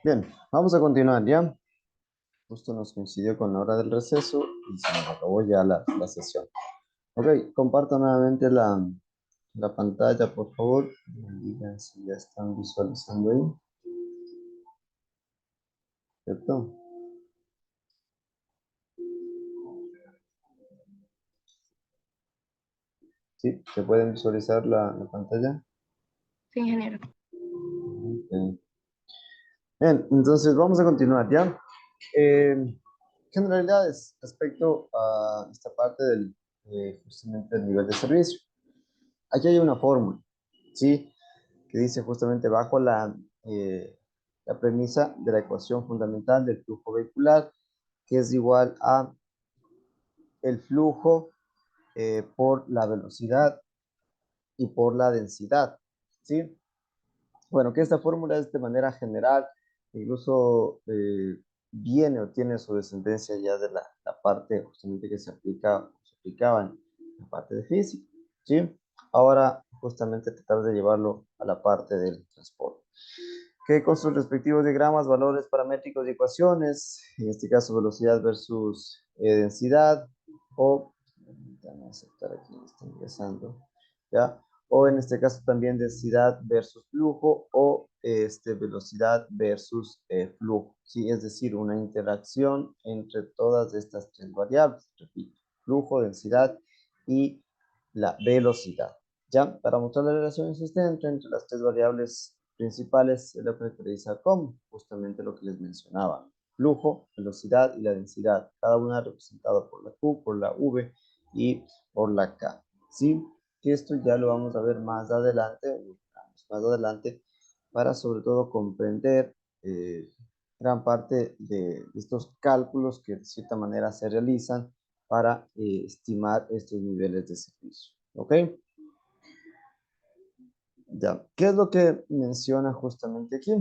Bien, vamos a continuar ya. Justo nos coincidió con la hora del receso y se nos acabó ya la sesión. Ok, comparto nuevamente la pantalla, por favor. Me digan si ya están visualizando ahí. ¿Cierto? ¿Sí? ¿Se pueden visualizar la pantalla? Sí, ingeniero. Ok. Bien, entonces vamos a continuar ya. Eh, Generalidades respecto a esta parte del justamente el nivel de servicio. Aquí hay una fórmula, ¿sí? Que dice justamente bajo la premisa de la ecuación fundamental del flujo vehicular, que es igual a el flujo por la velocidad y por la densidad, ¿sí? Bueno, que esta fórmula es de manera general, incluso viene o tiene su descendencia ya de la parte justamente que se aplicaba en la parte de física, ¿sí? Ahora justamente tratar de llevarlo a la parte del transporte. Que con sus respectivos diagramas, valores paramétricos y ecuaciones, en este caso velocidad versus densidad, o, vamos a aceptar aquí, está ingresando, ¿ya? O en este caso también densidad versus flujo, o velocidad versus flujo, ¿sí? Es decir, una interacción entre todas estas tres variables, repito, flujo, densidad y la velocidad. ¿Ya? Para mostrar la relación existente entre las tres variables principales se le caracteriza como justamente lo que les mencionaba. Flujo, velocidad y la densidad, cada una representada por la Q, por la V y por la K. ¿Sí? Que esto ya lo vamos a ver más adelante para sobre todo comprender gran parte de estos cálculos que de cierta manera se realizan para estimar estos niveles de servicio. ¿Ok? Ya, ¿qué es lo que menciona justamente aquí?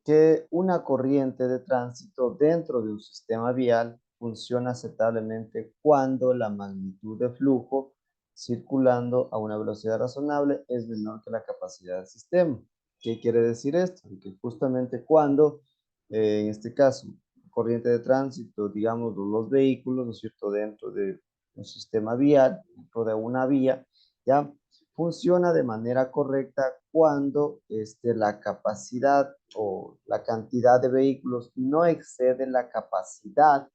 Que una corriente de tránsito dentro de un sistema vial funciona aceptablemente cuando la magnitud de flujo circulando a una velocidad razonable es menor que la capacidad del sistema. ¿Qué quiere decir esto? Que justamente cuando, en este caso, corriente de tránsito, digamos, los vehículos, ¿no es cierto?, dentro de un sistema vial, dentro de una vía, ¿ya? Funciona de manera correcta cuando la capacidad o la cantidad de vehículos no excede la capacidad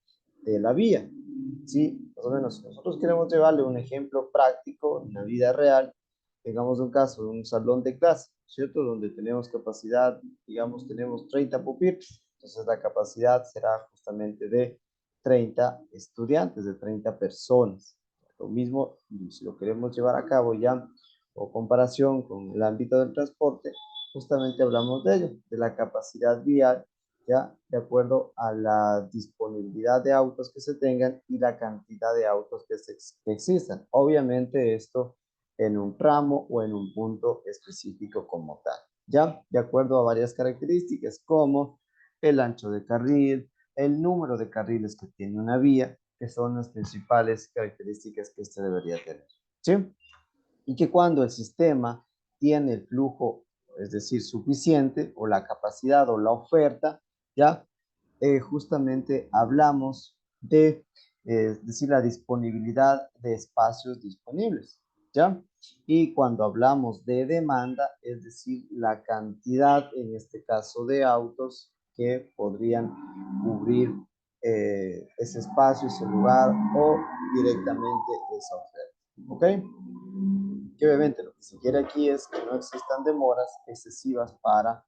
de la vía. ¿Sí? Más o menos, si nosotros queremos llevarle un ejemplo práctico en la vida real, digamos un caso de un salón de clase, ¿cierto? Donde tenemos capacidad, digamos, tenemos 30 pupitres, entonces la capacidad será justamente de 30 estudiantes, de 30 personas. Lo mismo, si lo queremos llevar a cabo ya o comparación con el ámbito del transporte, justamente hablamos de ello, de la capacidad vial, ya de acuerdo a la disponibilidad de autos que se tengan y la cantidad de autos que existan. Obviamente esto en un tramo o en un punto específico como tal, ya de acuerdo a varias características como el ancho de carril, el número de carriles que tiene una vía, que son las principales características que este debería tener, ¿sí? Y que cuando el sistema tiene el flujo, es decir, suficiente, o la capacidad o la oferta, ya justamente hablamos de, es decir, la disponibilidad de espacios disponibles, ¿ya? Y cuando hablamos de demanda, es decir, la cantidad, en este caso, de autos que podrían cubrir ese espacio, ese lugar o directamente esa oferta, ¿ok? Que obviamente lo que se quiere aquí es que no existan demoras excesivas para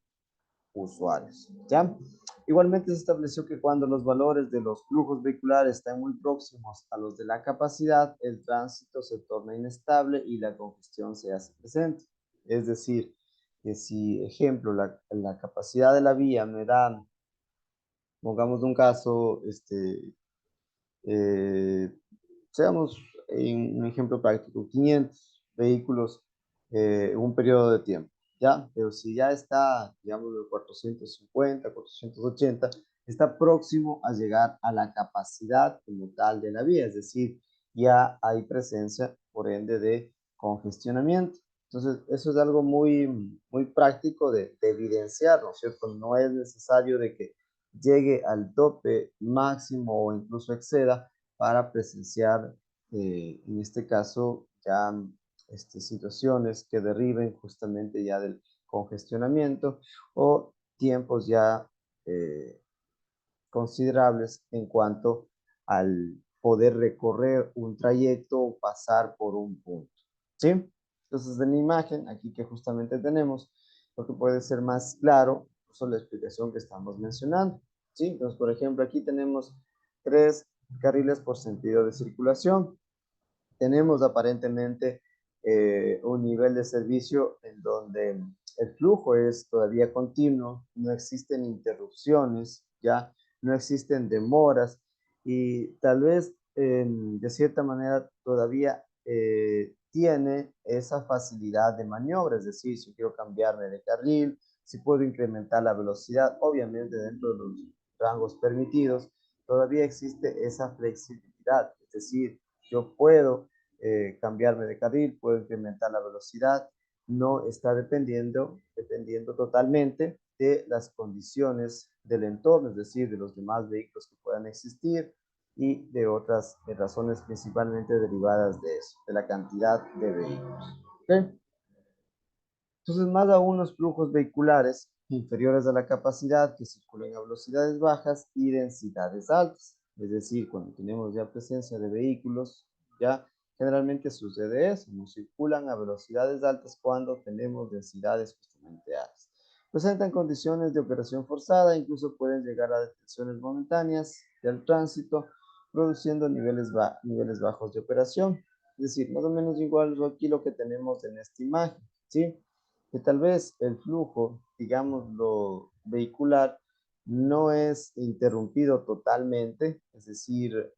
usuarios, ¿ya? Igualmente se estableció que cuando los valores de los flujos vehiculares están muy próximos a los de la capacidad, el tránsito se torna inestable y la congestión se hace presente. Es decir, que si, ejemplo, la capacidad de la vía me da, pongamos un caso, eh, seamos en un ejemplo práctico, 500 vehículos en un periodo de tiempo, ¿ya? Pero si ya está, digamos, de 450, 480, está próximo a llegar a la capacidad como tal de la vía, es decir, ya hay presencia, por ende, de congestionamiento. Entonces, eso es algo muy práctico de evidenciar, ¿no es cierto? No es necesario de que llegue al tope máximo o incluso exceda para presenciar, en este caso, ya situaciones que deriven justamente ya del congestionamiento o tiempos ya considerables en cuanto al poder recorrer un trayecto o pasar por un punto, ¿sí? Entonces, en la imagen, aquí que justamente tenemos, lo que puede ser más claro, son la explicación que estamos mencionando, ¿sí? Entonces, por ejemplo, aquí tenemos 3 carriles por sentido de circulación. Tenemos aparentemente un nivel de servicio en donde el flujo es todavía continuo, no existen interrupciones, ya no existen demoras y tal vez de cierta manera todavía tiene esa facilidad de maniobra, es decir, si quiero cambiarme de carril, si puedo incrementar la velocidad, obviamente dentro de los rangos permitidos, todavía existe esa flexibilidad, es decir, yo puedo cambiarme de carril, puedo incrementar la velocidad, no está dependiendo totalmente de las condiciones del entorno, es decir, de los demás vehículos que puedan existir y de otras razones principalmente derivadas de eso, de la cantidad de vehículos. ¿Okay? Entonces, más aún los flujos vehiculares inferiores a la capacidad que circulan a velocidades bajas y densidades altas. Es decir, cuando tenemos ya presencia de vehículos, ya generalmente sucede eso, no circulan a velocidades altas cuando tenemos densidades justamente altas. Presentan condiciones de operación forzada, incluso pueden llegar a detenciones momentáneas del tránsito, produciendo niveles bajos de operación. Es decir, más o menos igual aquí lo que tenemos en esta imagen, ¿sí? Que tal vez el flujo, digamos, lo vehicular, no es interrumpido totalmente, es decir,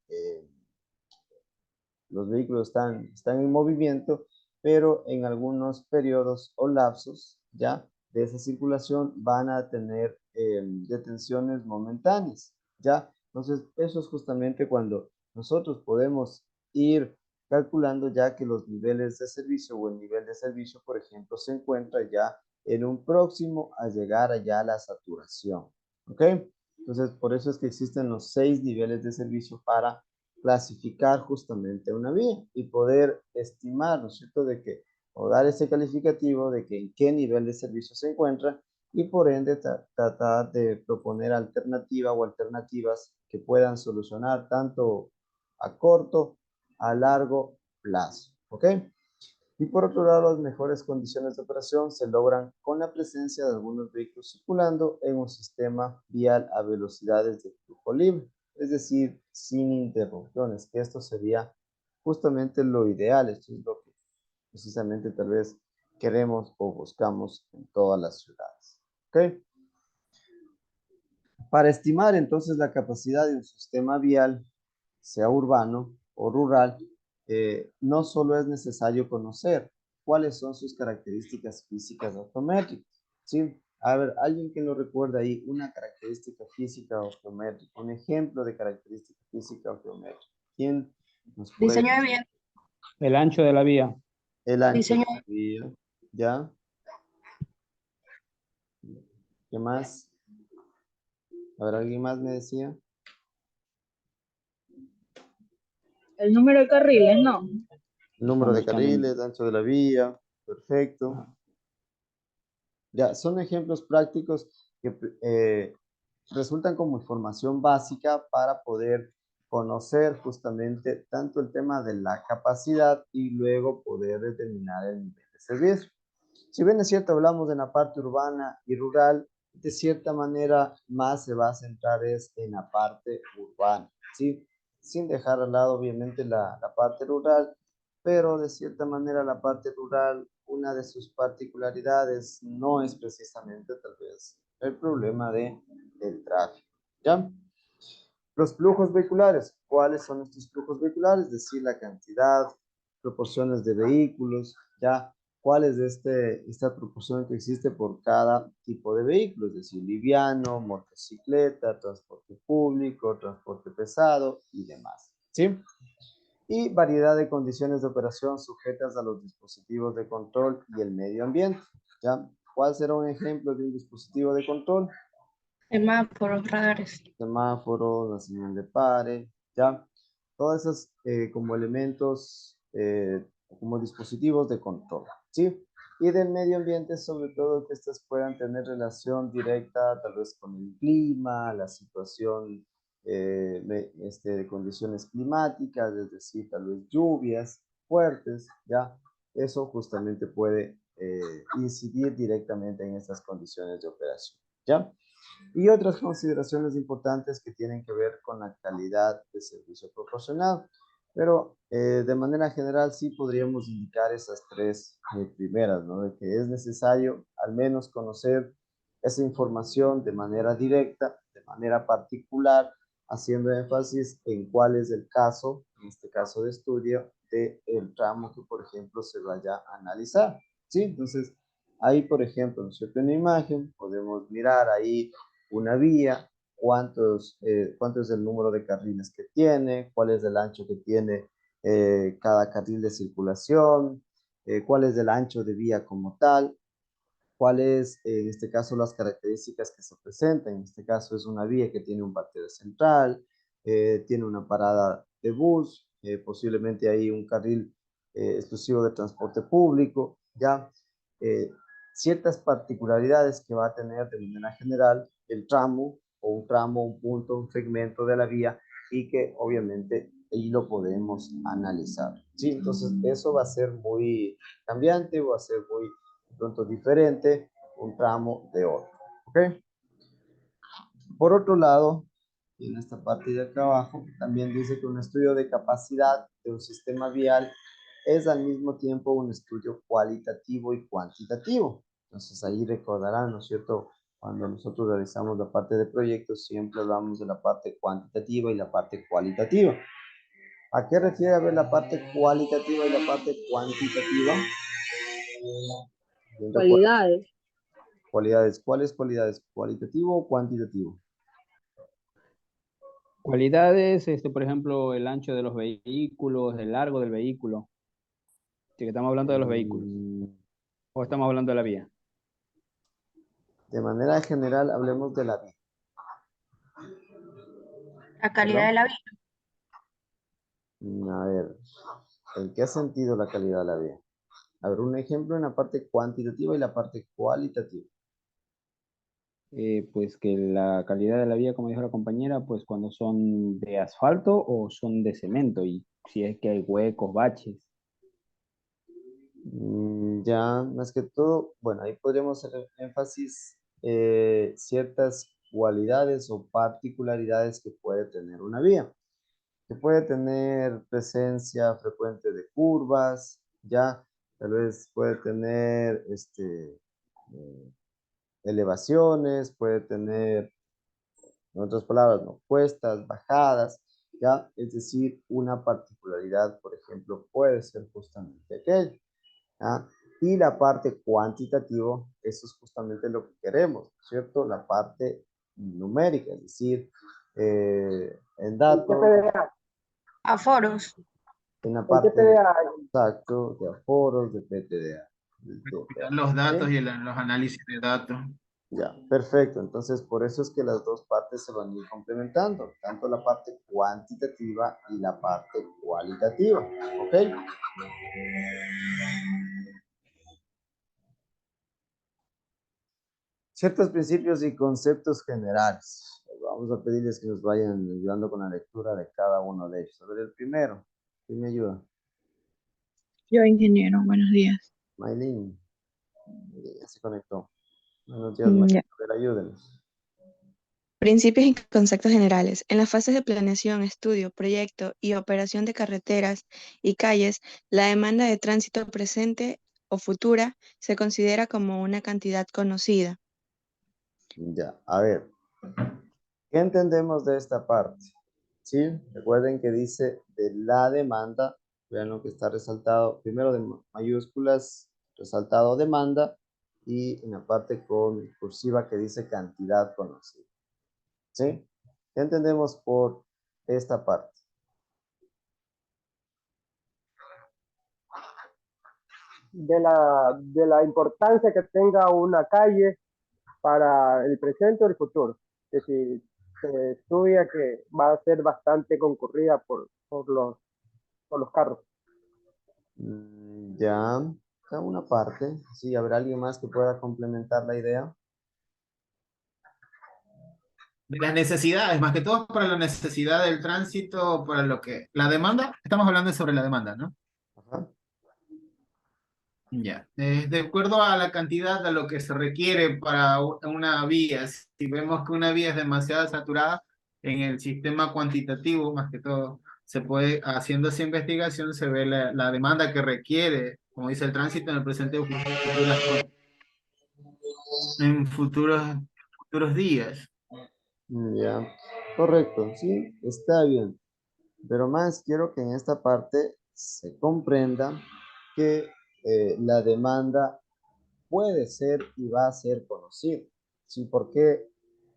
los vehículos están en movimiento, pero en algunos periodos o lapsos ya de esa circulación van a tener detenciones momentáneas, ya. Entonces, eso es justamente cuando nosotros podemos ir calculando ya que los niveles de servicio o el nivel de servicio, por ejemplo, se encuentra ya en un próximo a llegar allá a la saturación, ¿ok? Entonces, por eso es que existen los 6 niveles de servicio para clasificar justamente una vía y poder estimar, ¿no es cierto?, de que, o dar ese calificativo de que en qué nivel de servicio se encuentra y por ende tratar de proponer alternativa o alternativas que puedan solucionar tanto a corto, a largo plazo, ¿ok? Y por otro lado, las mejores condiciones de operación se logran con la presencia de algunos vehículos circulando en un sistema vial a velocidades de flujo libre, es decir, sin interrupciones, que esto sería justamente lo ideal, esto es lo que precisamente tal vez queremos o buscamos en todas las ciudades. ¿Ok? Para estimar entonces la capacidad de un sistema vial, sea urbano o rural, no solo es necesario conocer cuáles son sus características físicas o geométricas, ¿sí? A ver, alguien que lo recuerda ahí, una característica física o geométrica, un ejemplo de característica física o geométrica. ¿Quién nos puede Diseño de decir? vía. El ancho de la vía. El ancho de Diseño. la vía, ¿ya? ¿Qué más? A ver, ¿alguien más me decía? El número de carriles, no. Número de carriles, ancho de la vía, perfecto. Ya, son ejemplos prácticos que resultan como información básica para poder conocer justamente tanto el tema de la capacidad y luego poder determinar el nivel de servicio. Si bien es cierto, hablamos de la parte urbana y rural, de cierta manera más se va a centrar es en la parte urbana, ¿sí? Sin dejar al lado obviamente la parte rural, pero de cierta manera la parte rural, una de sus particularidades no es precisamente tal vez el problema del tráfico, ¿ya? Los flujos vehiculares, ¿cuáles son estos flujos vehiculares? Es decir, la cantidad, proporciones de vehículos, ¿ya? ¿Cuál es esta proporción que existe por cada tipo de vehículo? Es decir, liviano, motocicleta, transporte público, transporte pesado y demás, ¿sí? Y variedad de condiciones de operación sujetas a los dispositivos de control y el medio ambiente, ¿ya? ¿Cuál será un ejemplo de un dispositivo de control? Semáforos, radares. Semáforo, la señal de pare, ¿ya? Todas esas como elementos, como dispositivos de control, ¿sí? Y del medio ambiente, sobre todo, que estas puedan tener relación directa, tal vez con el clima, la situación de condiciones climáticas, es decir, tal vez lluvias fuertes, ¿ya? Eso justamente puede incidir directamente en estas condiciones de operación, ¿ya? Y otras consideraciones importantes que tienen que ver con la calidad de servicio proporcionado. Pero de manera general sí podríamos indicar esas tres primeras, ¿no? De que es necesario al menos conocer esa información de manera directa, de manera particular, haciendo énfasis en cuál es el caso, en este caso de estudio, del tramo que, por ejemplo, se vaya a analizar, ¿sí? Entonces, ahí, por ejemplo, ¿no es cierto? En la imagen podemos mirar ahí una vía, cuánto es el número de carriles que tiene, cuál es el ancho que tiene cada carril de circulación, cuál es el ancho de vía como tal, cuáles en este caso las características que se presentan. En este caso es una vía que tiene un parqueo central, tiene una parada de bus, posiblemente hay un carril exclusivo de transporte público, ya. Eh, Ciertas particularidades que va a tener de manera general el tramo o un tramo, un punto, un segmento de la vía y que obviamente ahí lo podemos analizar, ¿sí? Entonces eso va a ser muy cambiante, va a ser muy de pronto diferente un tramo de otro, ¿ok? Por otro lado, en esta parte de acá abajo, también dice que un estudio de capacidad de un sistema vial es al mismo tiempo un estudio cualitativo y cuantitativo. Entonces ahí recordarán, ¿no es cierto? Cuando nosotros realizamos la parte de proyectos, siempre hablamos de la parte cuantitativa y la parte cualitativa. ¿A qué refiere a ver la parte cualitativa y la parte cuantitativa? Bien, Cualidades. cualidades. ¿Cuáles cualidades? ¿Cualitativo o cuantitativo? Cualidades, por ejemplo, el ancho de los vehículos, el largo del vehículo. Sí, que estamos hablando de los vehículos. Mm, O estamos hablando de la vía. De manera general, hablemos de la vida, La calidad de ¿perdón? la vida. A ver, ¿en qué sentido la calidad de la vida? A ver, un ejemplo en la parte cuantitativa y la parte cualitativa. Pues que la calidad de la vía, como dijo la compañera, pues cuando son de asfalto o son de cemento y si es que hay huecos, baches. Ya, más que todo, bueno, ahí podríamos hacer énfasis ciertas cualidades o particularidades que puede tener una vía. Que puede tener presencia frecuente de curvas, ya, tal vez puede tener eh, elevaciones, puede tener, en otras palabras, ¿no? Cuestas, bajadas, ya, es decir, una particularidad, por ejemplo, puede ser justamente aquello, ¿ya? Y la parte cuantitativa, eso es justamente lo que queremos, ¿cierto? La parte numérica, es decir, en datos, Aforos. en la parte de exacto, de aforos, de PTDA. Recopilar los datos ¿Sí? y los análisis de datos. Ya, perfecto. Entonces, por eso es que las dos partes se van a ir complementando, tanto la parte cuantitativa y la parte cualitativa. ¿Ok? Ciertos principios y conceptos generales. Vamos a pedirles que nos vayan ayudando con la lectura de cada uno de ellos. A ver, el primero. ¿Quién me ayuda? Yo, ingeniero, buenos días. Maylin. Ya se conectó. Buenos días, Mm, Maylin. ya. A ver, ayúdenos. Principios y conceptos generales. En las fases de planeación, estudio, proyecto y operación de carreteras y calles, la demanda de tránsito presente o futura se considera como una cantidad conocida. Ya, a ver, ¿qué entendemos de esta parte? ¿Sí? Recuerden que dice de la demanda, vean lo que está resaltado, primero de mayúsculas, resaltado demanda, y en la parte con cursiva que dice cantidad conocida. ¿Sí? ¿Qué entendemos por esta parte? De la importancia que tenga una calle para el presente o el futuro. Es decir, se estudia que va a ser bastante concurrida por los carros. Ya, está una parte. Sí, ¿habrá alguien más que pueda complementar la idea? De las necesidades, más que todo para la necesidad del tránsito, para lo que... La demanda, estamos hablando sobre la demanda, ¿no? Ajá. Ya. De acuerdo a la cantidad de lo que se requiere para una vía, si vemos que una vía es demasiado saturada, en el sistema cuantitativo, más que todo, se puede, haciendo esa investigación, se ve la demanda que requiere, como dice el tránsito en el presente o en futuros días. Ya, correcto, sí, está bien. Pero más quiero que en esta parte se comprenda que la demanda puede ser y va a ser conocida. ¿Sí? ¿Por qué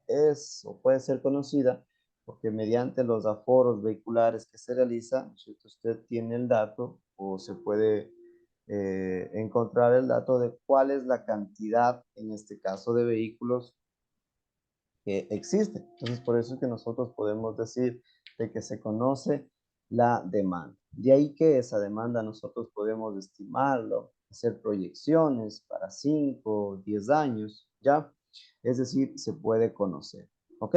es o puede ser conocida? Porque mediante los aforos vehiculares que se realizan, si usted tiene el dato o se puede encontrar el dato de cuál es la cantidad, en este caso, de vehículos que existe. Entonces, por eso es que nosotros podemos decir de que se conoce la demanda. De ahí que esa demanda nosotros podemos estimarlo, hacer proyecciones para 5 o 10 años, ¿ya? Es decir, se puede conocer, ¿ok?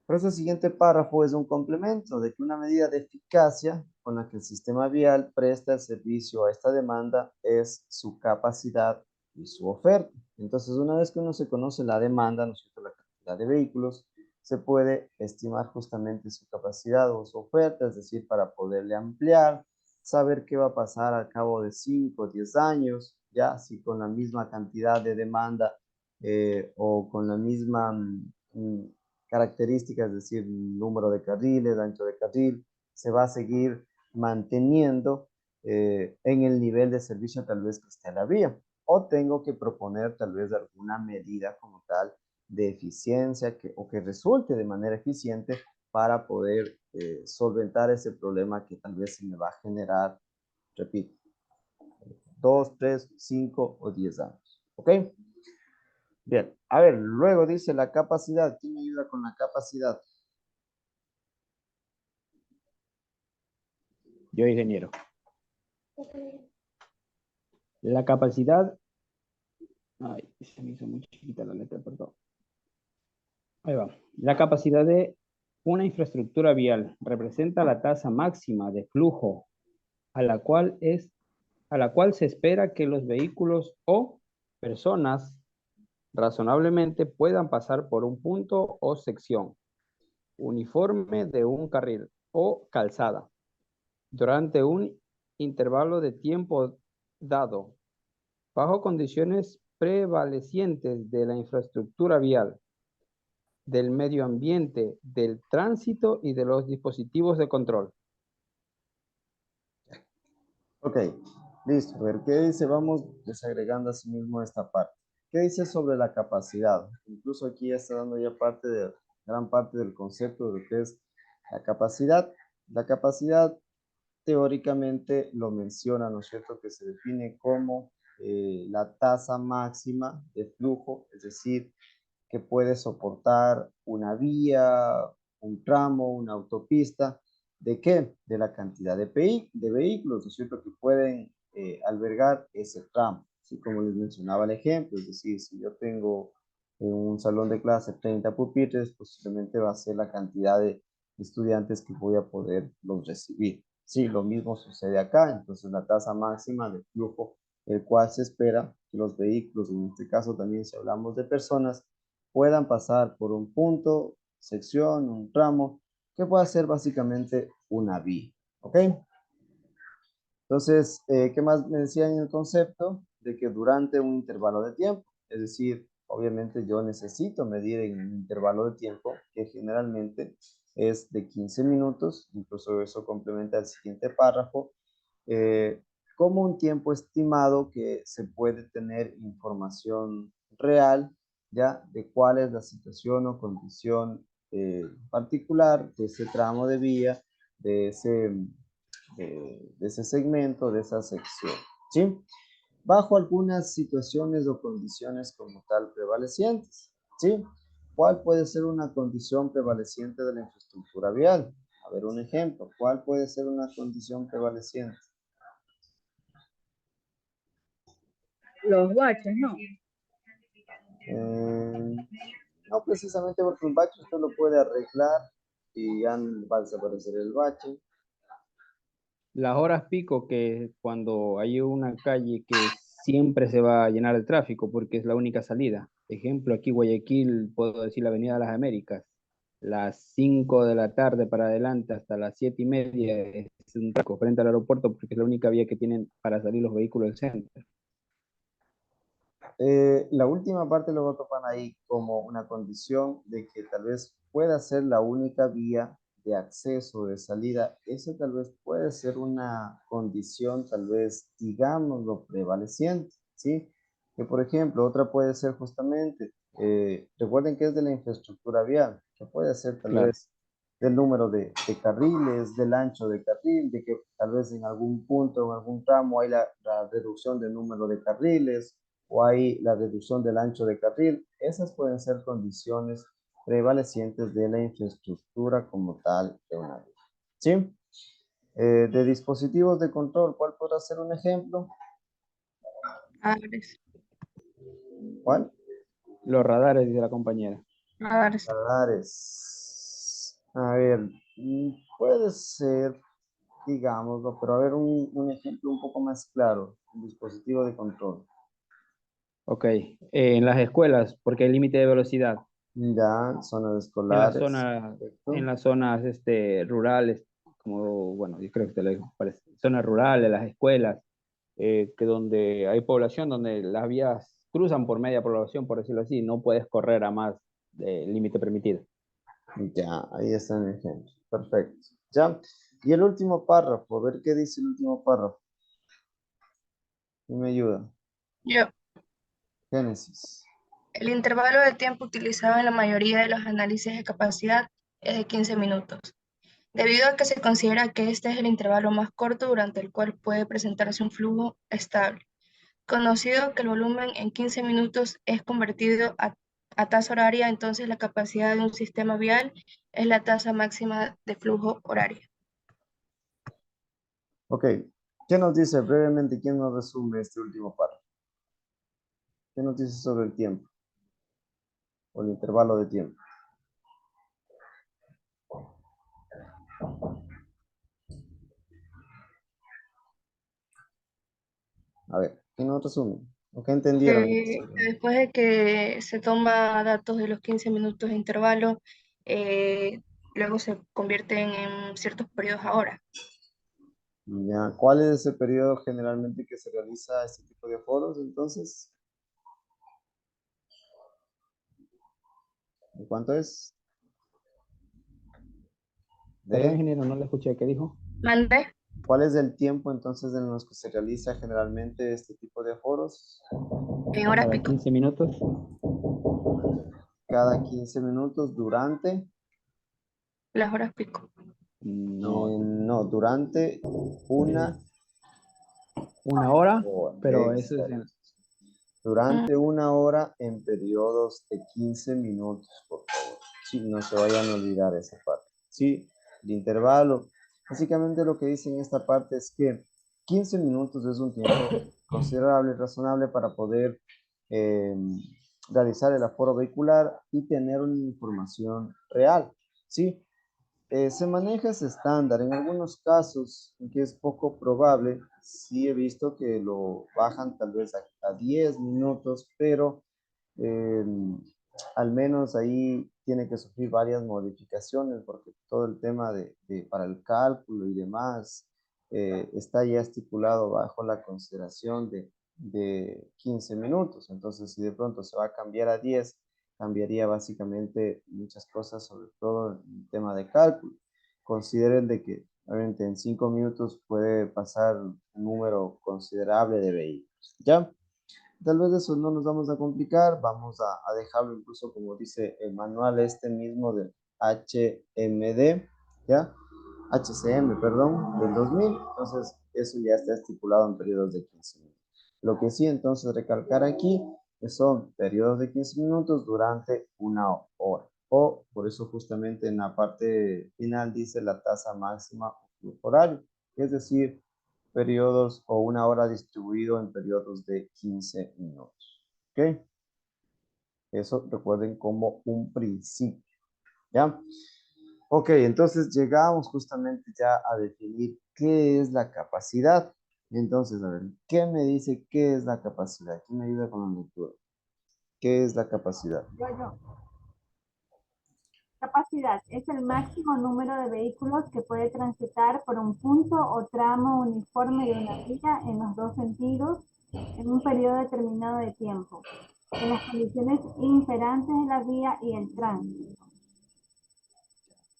Por eso el siguiente párrafo es un complemento de que una medida de eficacia con la que el sistema vial presta el servicio a esta demanda es su capacidad y su oferta. Entonces, una vez que uno se conoce la demanda, ¿no es cierto?, la cantidad de vehículos, se puede estimar justamente su capacidad o su oferta, es decir, para poderle ampliar, saber qué va a pasar al cabo de 5 o 10 años, ya si con la misma cantidad de demanda o con la misma características, es decir, número de carriles, ancho de carril, se va a seguir manteniendo en el nivel de servicio tal vez que esté la vía. O tengo que proponer tal vez alguna medida como tal de eficiencia o que resulte de manera eficiente para poder solventar ese problema que tal vez se me va a generar, repito, 2, 3, 5 o 10 años. ¿Ok? Bien, a ver, luego dice la capacidad. ¿Quién me ayuda con la capacidad? Yo, ingeniero. La capacidad... Ay, se me hizo muy chiquita la letra, perdón. Ahí va. La capacidad de una infraestructura vial representa la tasa máxima de flujo a la cual se espera que los vehículos o personas razonablemente puedan pasar por un punto o sección uniforme de un carril o calzada durante un intervalo de tiempo dado, bajo condiciones prevalecientes de la infraestructura vial, del medio ambiente, del tránsito y de los dispositivos de control. Ok, listo. A ver, ¿qué dice? Vamos desagregando así mismo esta parte. ¿Qué dice sobre la capacidad? Incluso aquí ya está dando ya gran parte del concepto de lo que es la capacidad. La capacidad teóricamente lo menciona, ¿no es cierto?, que se define como la tasa máxima de flujo, es decir, que puede soportar una vía, un tramo, una autopista. ¿De qué? De la cantidad de vehículos, ¿no es cierto?, que pueden albergar ese tramo. Así como les mencionaba el ejemplo, es decir, si yo tengo en un salón de clase 30 pupitres, posiblemente va a ser la cantidad de estudiantes que voy a poder los recibir. Sí, lo mismo sucede acá, entonces la tasa máxima de flujo, el cual se espera que los vehículos, en este caso también si hablamos de personas, puedan pasar por un punto, sección, un tramo, que pueda ser básicamente una vía. ¿Ok? Entonces, ¿qué más me decían en el concepto? De que durante un intervalo de tiempo, es decir, obviamente yo necesito medir en un intervalo de tiempo que generalmente es de 15 minutos, incluso eso complementa el siguiente párrafo, como un tiempo estimado que se puede tener información real, ya, de cuál es la situación o condición particular de ese tramo de vía, de ese segmento, de esa sección, ¿sí? Bajo algunas situaciones o condiciones como tal prevalecientes, ¿sí? ¿Cuál puede ser una condición prevaleciente de la infraestructura vial? A ver, un ejemplo. ¿Cuál puede ser una condición prevaleciente? Los baches, ¿no? No precisamente porque un bache usted lo puede arreglar y ya va a desaparecer el bache. Las horas pico, que cuando hay una calle que siempre se va a llenar de tráfico porque es la única salida. Ejemplo, aquí Guayaquil, puedo decir la Avenida de las Américas. Las 5 de la tarde para adelante hasta las 7:30 es un tráfico frente al aeropuerto porque es la única vía que tienen para salir los vehículos del centro. La última parte lo topan ahí como una condición de que tal vez pueda ser la única vía de acceso, de salida. Eso tal vez puede ser una condición, tal vez, digámoslo, prevaleciente, ¿sí? Que por ejemplo, otra puede ser justamente, recuerden que es de la infraestructura vial, que puede ser tal Claro. vez del número de carriles, del ancho de carril, de que tal vez en algún punto, en algún tramo hay la reducción del número de carriles, o hay la reducción del ancho de carril. Esas pueden ser condiciones prevalecientes de la infraestructura como tal de una vía. ¿Sí? De dispositivos de control, ¿cuál podrá ser un ejemplo? Radares. ¿Cuál? Los radares, dice la compañera. Radares. Radares. A ver, puede ser, digámoslo, pero a ver un ejemplo un poco más claro. Un dispositivo de control. Ok. En las escuelas, porque hay límite de velocidad. Ya, zonas En las escolares. zonas, Perfecto. en las zonas rurales, como, bueno, yo creo que te lo parece, zonas rurales, las escuelas, que donde hay población, donde las vías cruzan por media población, por decirlo así, no puedes correr a más del límite permitido. Ya, ahí está el ejemplo. Perfecto. ¿Ya? Y el último párrafo, a ver qué dice el último párrafo. ¿Quién me ayuda? Yo, Génesis. el intervalo de tiempo utilizado en la mayoría de los análisis de capacidad es de 15 minutos, debido a que se considera que este es el intervalo más corto durante el cual puede presentarse un flujo estable. Conocido que el volumen en 15 minutos es convertido a tasa horaria, entonces la capacidad de un sistema vial es la tasa máxima de flujo horario. Ok. ¿Qué nos dice brevemente? ¿Quién nos resume este último párrafo? ¿Qué nos dice sobre el tiempo? O el intervalo de tiempo. A ver, ¿quién nos resume? ¿O qué entendieron? Después de que se toma datos de los 15 minutos de intervalo, luego se convierten en ciertos periodos ahora. Ya, ¿cuál es ese periodo generalmente que se realiza este tipo de foros entonces? ¿De cuánto es? Perdón, ¿De? ingeniero, no le escuché. ¿Qué dijo? ¿Mande? ¿Cuál es el tiempo entonces en los que se realiza generalmente este tipo de foros? En horas Cada pico. 15 minutos. Cada 15 minutos durante, Las horas pico. No, no, durante una una hora, hora. pero eso es Exacto. Durante una hora en periodos de 15 minutos, por favor. Sí, no se vayan a olvidar esa parte. Sí, el intervalo. Básicamente lo que dice en esta parte es que 15 minutos es un tiempo considerable, razonable para poder eh, realizar el aforo vehicular y tener una información real. ¿Sí? Se maneja ese estándar. En algunos casos, en que es poco probable, sí he visto que lo bajan tal vez a 10 minutos, pero al menos ahí tiene que sufrir varias modificaciones porque todo el tema para el cálculo y demás está ya estipulado bajo la consideración de 15 minutos. Entonces, si de pronto se va a cambiar a 10, cambiaría básicamente muchas cosas, sobre todo el tema de cálculo. Consideren de que obviamente en 5 minutos puede pasar un número considerable de vehículos, ¿ya? Tal vez eso no nos vamos a complicar, vamos a dejarlo incluso como dice el manual este mismo de HMD, ¿ya? HCM, perdón, del 2000, entonces eso ya está estipulado en periodos de 15 minutos. Lo que sí entonces recalcar aquí que son periodos de 15 minutos durante una hora, o por eso justamente en la parte final dice la tasa máxima horario, es decir, periodos o una hora distribuido en periodos de 15 minutos. ¿Ok? Eso recuerden como un principio. ¿Ya? Ok, entonces llegamos justamente ya a definir qué es la capacidad. Entonces, a ver, ¿qué me dice qué es la capacidad? ¿Quién me ayuda con la lectura? ¿Qué es la capacidad? Yo. Capacidad es el máximo número de vehículos que puede transitar por un punto o tramo uniforme de una vía en los dos sentidos en un periodo determinado de tiempo, en las condiciones imperantes de la vía y el tránsito.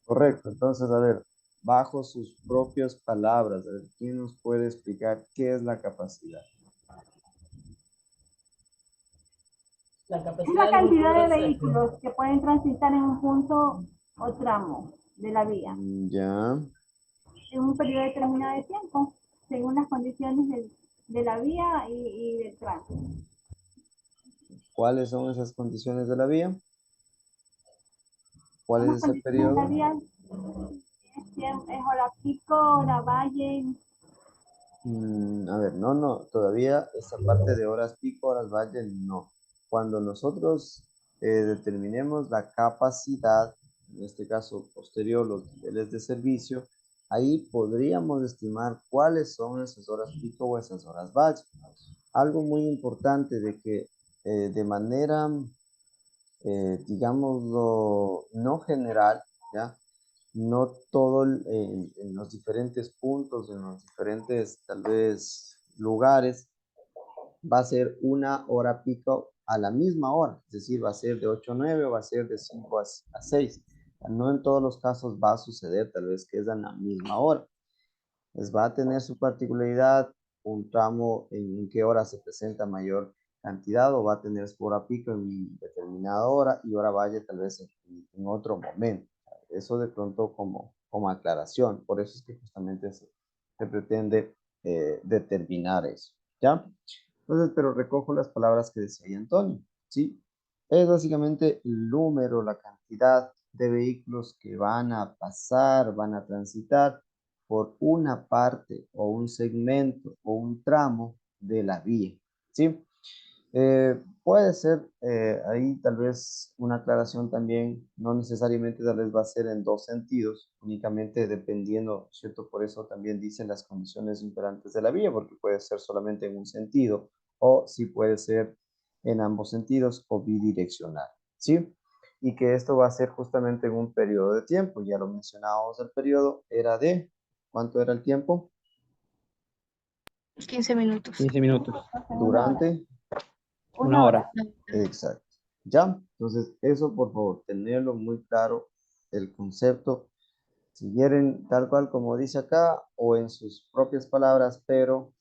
Correcto, entonces, a ver, bajo sus propias palabras, a ver, ¿quién nos puede explicar qué es la capacidad? Es la cantidad de vehículos que pueden transitar en un punto o tramo de la vía Ya, en un periodo determinado de tiempo, según las condiciones de la vía y del tránsito. ¿cuáles son esas condiciones de la vía? ¿Cuál Son es las ese condiciones de la periodo? vía, es hora pico, hora valle. A ver, no, todavía esa parte de horas pico, horas valle, no. Cuando nosotros determinemos la capacidad, en este caso posterior, los niveles de servicio, ahí podríamos estimar cuáles son esas horas pico o esas horas valle. Algo muy importante de que de manera, digámoslo, no general, ¿ya? No todo en los diferentes puntos, en los diferentes tal vez lugares, va a ser una hora pico a la misma hora, es decir, va a ser de 8 a 9 o va a ser de 5 a 6. No en todos los casos va a suceder tal vez que es a la misma hora. Pues va a tener su particularidad, un tramo en qué hora se presenta mayor cantidad o va a tener su hora pico en determinada hora y hora valle tal vez en otro momento. Eso de pronto como aclaración, por eso es que justamente se pretende determinar eso, ¿ya? Entonces, pero recojo las palabras que decía ahí Antonio, ¿sí? Es básicamente el número, la cantidad de vehículos que van a pasar, van a transitar por una parte o un segmento o un tramo de la vía, ¿sí? Puede ser ahí tal vez una aclaración también, no necesariamente tal vez va a ser en dos sentidos, únicamente dependiendo, ¿cierto? Por eso también dicen las condiciones imperantes de la vía, porque puede ser solamente en un sentido o sí puede ser en ambos sentidos o bidireccional, ¿sí? Y que esto va a ser justamente en un periodo de tiempo, ya lo mencionábamos, el periodo era de, ¿cuánto era el tiempo? 15 minutos. 15 minutos. Durante Una hora. Exacto. ¿Ya? Entonces, eso por favor, tenerlo muy claro, el concepto, si quieren, tal cual como dice acá, o en sus propias palabras, pero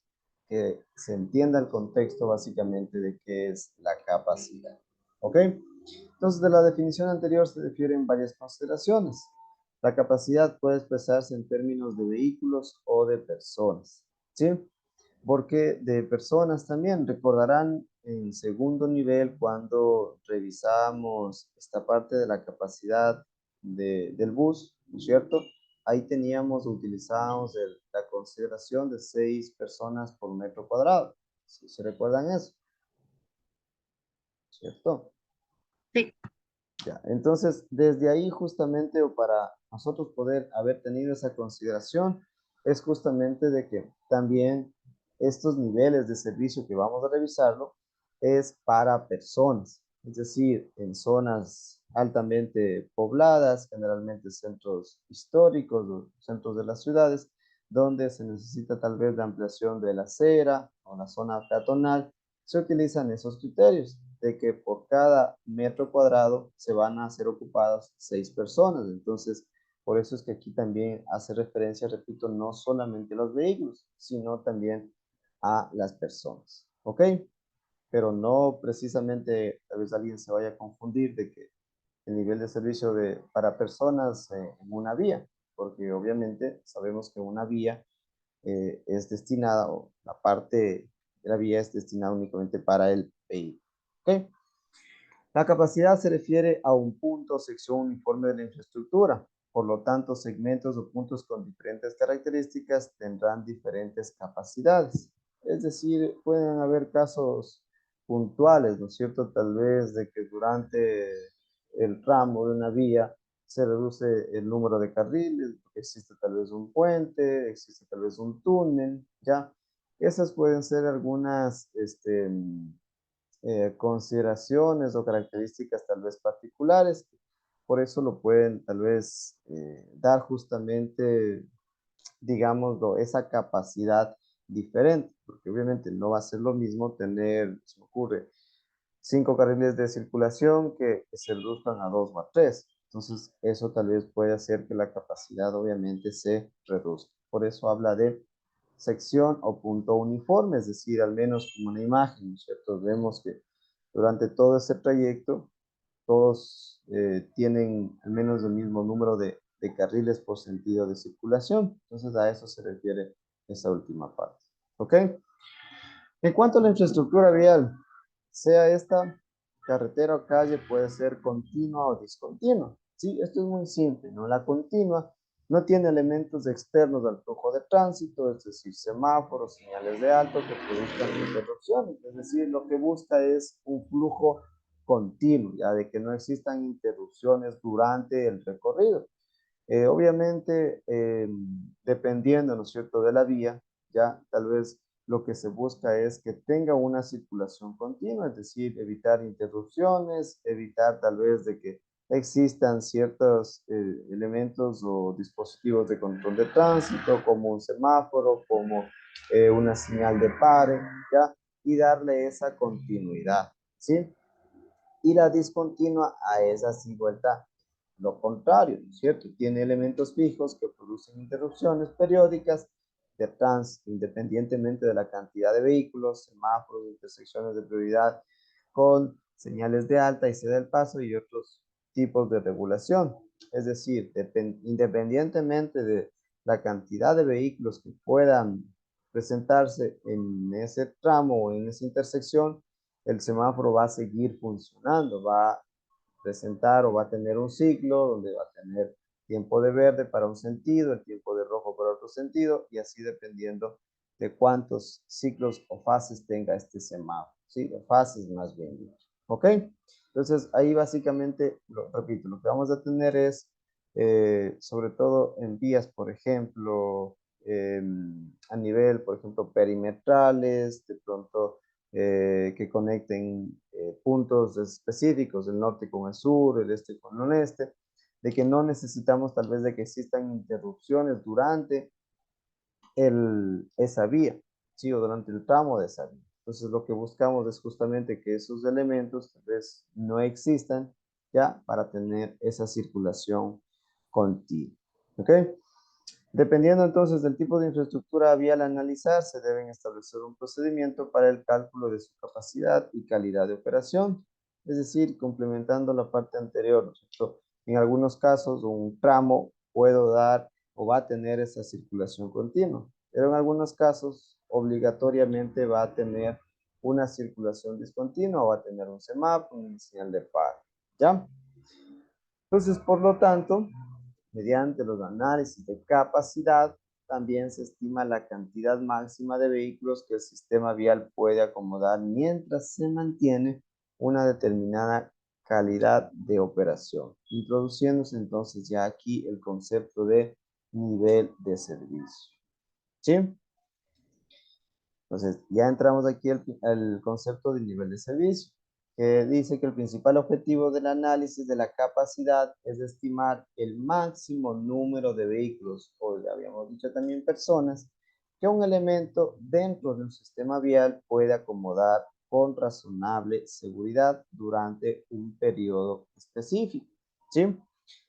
que se entienda el contexto básicamente de qué es la capacidad. ¿Ok? Entonces, de la definición anterior se refieren varias consideraciones. La capacidad puede expresarse en términos de vehículos o de personas. ¿Sí? Porque de personas también recordarán en segundo nivel cuando revisamos esta parte de la capacidad del bus, ¿no es cierto? Ahí teníamos, utilizábamos la consideración de 6 personas por metro cuadrado. ¿Sí se recuerdan eso? ¿Cierto? Sí. Ya, entonces, desde ahí justamente, o para nosotros poder haber tenido esa consideración, es justamente de que también estos niveles de servicio que vamos a revisarlo es para personas, es decir, en zonas altamente pobladas, generalmente centros históricos o centros de las ciudades, donde se necesita tal vez la ampliación de la acera o la zona peatonal, se utilizan esos criterios de que por cada metro cuadrado se van a ser ocupadas 6 personas. Entonces, por eso es que aquí también hace referencia, repito, no solamente a los vehículos, sino también a las personas. ¿Ok? Pero no precisamente, tal vez alguien se vaya a confundir de que el nivel de servicio para personas en una vía, porque obviamente sabemos que una vía es destinada, o la parte de la vía es destinada únicamente para el vehículo. ¿Ok? La capacidad se refiere a un punto o sección uniforme de la infraestructura. Por lo tanto, segmentos o puntos con diferentes características tendrán diferentes capacidades. Es decir, pueden haber casos puntuales, ¿no es cierto? Tal vez de que durante el tramo de una vía se reduce el número de carriles, existe tal vez un puente, existe tal vez un túnel, ¿ya? Esas pueden ser algunas, consideraciones o características tal vez particulares. Por eso lo pueden tal vez dar justamente, digamos, esa capacidad diferente, porque obviamente no va a ser lo mismo tener, se me ocurre, 5 carriles de circulación que se reduzcan a 2 o a 3. Entonces, eso tal vez puede hacer que la capacidad obviamente se reduzca. Por eso habla de sección o punto uniforme, es decir, al menos como una imagen, ¿no es cierto? Vemos que durante todo ese trayecto, todos tienen al menos el mismo número de carriles por sentido de circulación. Entonces, a eso se refiere esa última parte. ¿Ok? En cuanto a la infraestructura vial, sea esta carretera o calle, puede ser continua o discontinua. Sí, esto es muy simple, ¿no? La continua no tiene elementos externos al flujo de tránsito, es decir, semáforos, señales de alto que produzcan interrupciones. Es decir, lo que busca es un flujo continuo, ya de que no existan interrupciones durante el recorrido. Obviamente, dependiendo, ¿no es cierto?, de la vía, ya tal vez lo que se busca es que tenga una circulación continua, es decir, evitar interrupciones, evitar tal vez de que existan ciertos elementos o dispositivos de control de tránsito, como un semáforo, como una señal de pare, ¿ya? Y darle esa continuidad, ¿sí? Y la discontinua a esa sí vuelta lo contrario, ¿no es cierto? Tiene elementos fijos que producen interrupciones periódicas de tránsito, independientemente de la cantidad de vehículos, semáforos, intersecciones de prioridad, con señales de alta y ceda el paso y otros tipos de regulación. Es decir, independientemente de la cantidad de vehículos que puedan presentarse en ese tramo o en esa intersección, el semáforo va a seguir funcionando, va a presentar o va a tener un ciclo donde va a tener tiempo de verde para un sentido, el tiempo de rojo para otro sentido, y así dependiendo de cuántos ciclos o fases tenga este semáforo, ¿sí? O fases más bien dicho, ¿ok? Entonces ahí básicamente, repito, lo que vamos a tener es, sobre todo en vías, por ejemplo, a nivel, por ejemplo, perimetrales, de pronto que conecten puntos específicos, el norte con el sur, el este con el oeste, de que no necesitamos tal vez de que existan interrupciones durante esa vía, ¿sí? O durante el tramo de esa vía. Entonces lo que buscamos es justamente que esos elementos tal vez no existan ya para tener esa circulación continua. ¿Ok? Dependiendo entonces del tipo de infraestructura vial a analizar, se deben establecer un procedimiento para el cálculo de su capacidad y calidad de operación, es decir, complementando la parte anterior, ¿no es cierto? En algunos casos, un tramo puedo dar o va a tener esa circulación continua, pero en algunos casos, obligatoriamente va a tener una circulación discontinua o va a tener un semáforo, una señal de paro, ¿ya? Entonces, por lo tanto, mediante los análisis de capacidad, también se estima la cantidad máxima de vehículos que el sistema vial puede acomodar mientras se mantiene una determinada calidad de operación, introduciéndose entonces ya aquí el concepto de nivel de servicio. ¿Sí? Entonces, ya entramos aquí al concepto de nivel de servicio. que dice que el principal objetivo del análisis de la capacidad es estimar el máximo número de vehículos, o ya habíamos dicho también personas, que un elemento dentro de un sistema vial puede acomodar con razonable seguridad durante un periodo específico, ¿sí?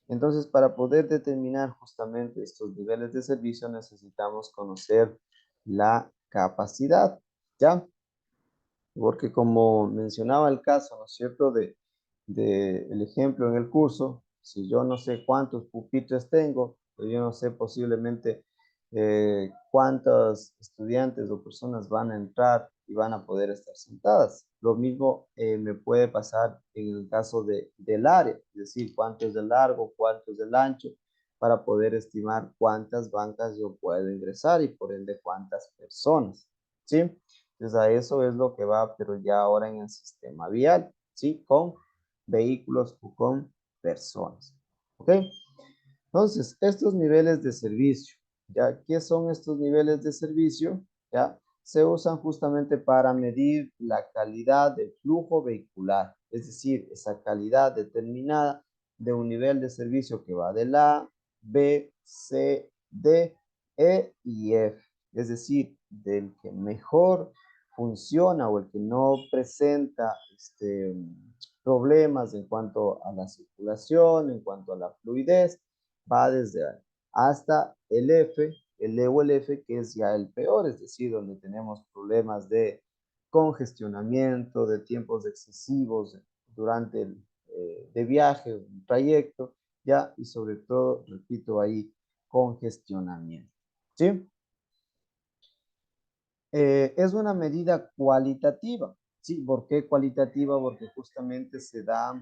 Entonces, para poder determinar justamente estos niveles de servicio necesitamos conocer la capacidad, ¿ya? Porque como mencionaba el caso, ¿no es cierto?, de el ejemplo en el curso, si yo no sé cuántos pupitres tengo, pues yo no sé posiblemente cuántos estudiantes o personas van a entrar y van a poder estar sentadas. Lo mismo me puede pasar en el caso del área, es decir, cuánto es de largo, cuánto es del ancho, para poder estimar cuántas bancas yo puedo ingresar y por ende cuántas personas, ¿sí? Entonces a eso es lo que va, pero ya ahora en el sistema vial, ¿sí? Con vehículos o con personas, ¿ok? Entonces, estos niveles de servicio, ¿ya? ¿Qué son estos niveles de servicio? ¿Ya? Se usan justamente para medir la calidad del flujo vehicular, es decir, esa calidad determinada de un nivel de servicio que va del A, B, C, D, E y F, es decir, del que mejor funciona o el que no presenta problemas en cuanto a la circulación, en cuanto a la fluidez, va desde hasta el F, el E o el F, que es ya el peor, es decir, donde tenemos problemas de congestionamiento, de tiempos excesivos durante el de viaje, un trayecto, ya, y sobre todo, repito ahí, congestionamiento, ¿sí? Es una medida cualitativa, ¿sí? ¿Por qué cualitativa? Porque justamente se da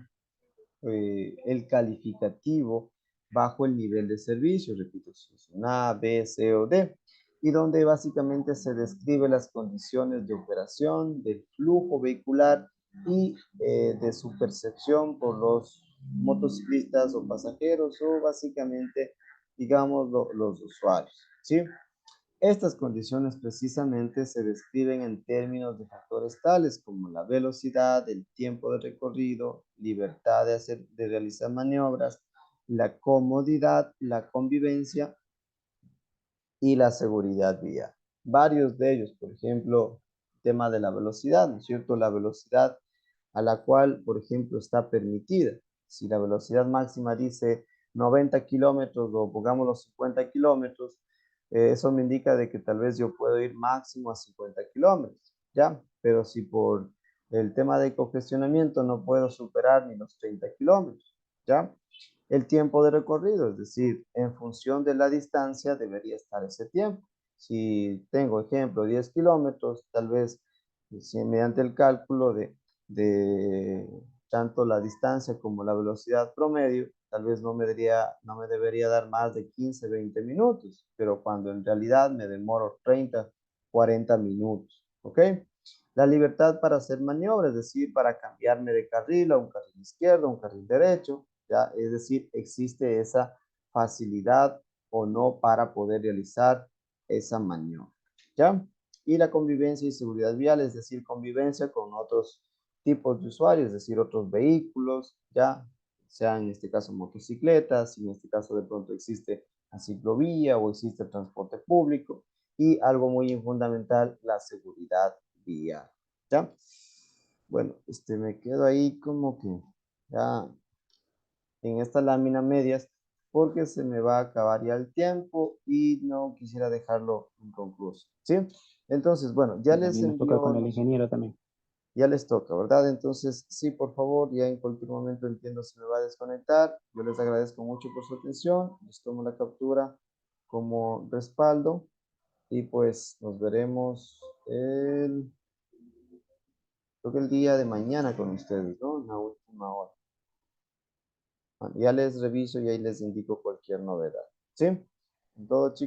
el calificativo bajo el nivel de servicio, repito, si es un A, B, C o D, y donde básicamente se describe las condiciones de operación del flujo vehicular y de su percepción por los motociclistas o pasajeros o básicamente, digamos, los usuarios, ¿sí? Estas condiciones precisamente se describen en términos de factores tales como la velocidad, el tiempo de recorrido, libertad de realizar maniobras, la comodidad, la convivencia y la seguridad vial. Varios de ellos, por ejemplo, tema de la velocidad, ¿no es cierto? La velocidad a la cual, por ejemplo, está permitida. Si la velocidad máxima dice 90 kilómetros o pongámoslo 50 kilómetros, eso me indica de que tal vez yo puedo ir máximo a 50 kilómetros, ¿ya? Pero si por el tema de congestionamiento no puedo superar ni los 30 kilómetros, ¿ya? El tiempo de recorrido, es decir, en función de la distancia debería estar ese tiempo. Si tengo, ejemplo, 10 kilómetros, tal vez si mediante el cálculo de tanto la distancia como la velocidad promedio, tal vez no me debería dar más de 15, 20 minutos, pero cuando en realidad me demoro 30, 40 minutos, ¿ok? La libertad para hacer maniobras, es decir, para cambiarme de carril a un carril izquierdo, a un carril derecho, ¿ya? Es decir, existe esa facilidad o no para poder realizar esa maniobra, ¿ya? Y la convivencia y seguridad vial, es decir, convivencia con otros tipos de usuarios, es decir, otros vehículos, ¿ya? Sean en este caso motocicletas, si en este caso de pronto existe la ciclovía o existe el transporte público, y algo muy fundamental, la seguridad vial, ¿ya? Bueno, me quedo ahí como que ya en esta lámina medias porque se me va a acabar ya el tiempo y no quisiera dejarlo inconcluso, ¿sí? Entonces, bueno, ya Y les también nos toca con envío, el ingeniero también. ya les toca, ¿verdad? Entonces, sí, por favor, ya en cualquier momento entiendo si me va a desconectar. Yo les agradezco mucho por su atención, les tomo la captura como respaldo y pues nos veremos creo que el día de mañana con ustedes, ¿no? En la última hora. Bueno, ya les reviso y ahí les indico cualquier novedad, ¿sí? Todo, chicos.